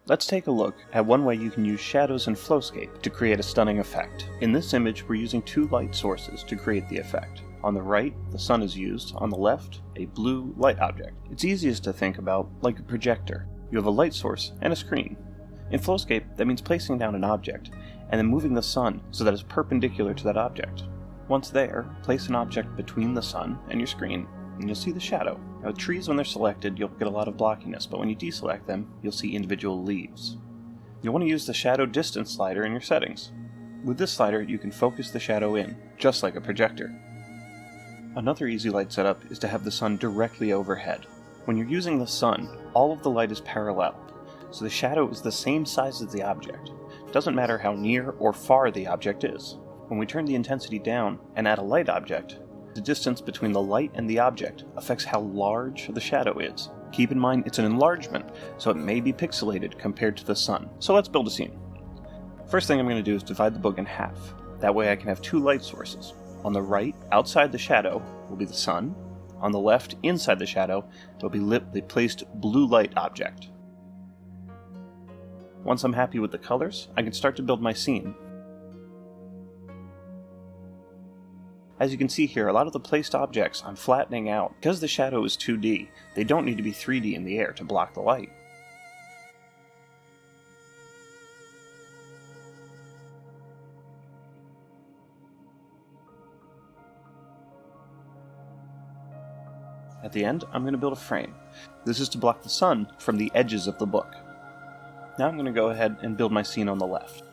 Let's take a look at one way you can use shadows in FlowScape to create a stunning effect. In this image, we're using two light sources to create the effect. On the right, the sun is used. On the left, a blue light object. It's easiest to think about like a projector. You have a light source and a screen. In FlowScape, that means placing down an object and then moving the sun so that it's perpendicular to that object. Once there, place an object between the sun and your screen, and you'll see the shadow. Now, with trees, when they're selected, you'll get a lot of blockiness, but when you deselect them, you'll see individual leaves. You'll want to use the shadow distance slider in your settings. With this slider, you can focus the shadow in, just like a projector. Another easy light setup is to have the sun directly overhead. When you're using the sun, all of the light is parallel, so the shadow is the same size as the object. It doesn't matter how near or far the object is. When we turn the intensity down and add a light object, the distance between the light and the object affects how large the shadow is. Keep in mind it's an enlargement, so it may be pixelated compared to the sun. So let's build a scene. First thing I'm going to do is divide the book in half. That way I can have two light sources. On the right, outside the shadow, will be the sun. On the left, inside the shadow, there will be the placed blue light object. Once I'm happy with the colors, I can start to build my scene. As you can see here, a lot of the placed objects I'm flattening out. Because the shadow is 2D, they don't need to be 3D in the air to block the light. At the end, I'm going to build a frame. This is to block the sun from the edges of the book. Now I'm going to go ahead and build my scene on the left.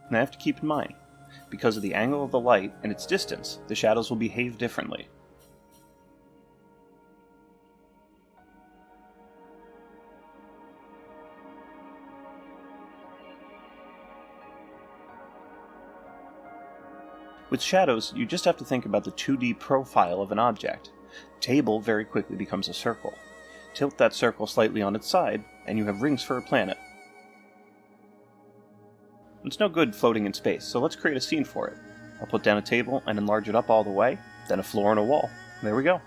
And I have to keep in mind, because of the angle of the light and its distance, the shadows will behave differently. With shadows, you just have to think about the 2D profile of an object. The table very quickly becomes a circle. Tilt that circle slightly on its side, and you have rings for a planet. It's no good floating in space, so let's create a scene for it. I'll put down a table and enlarge it up all the way, then a floor and a wall. There we go.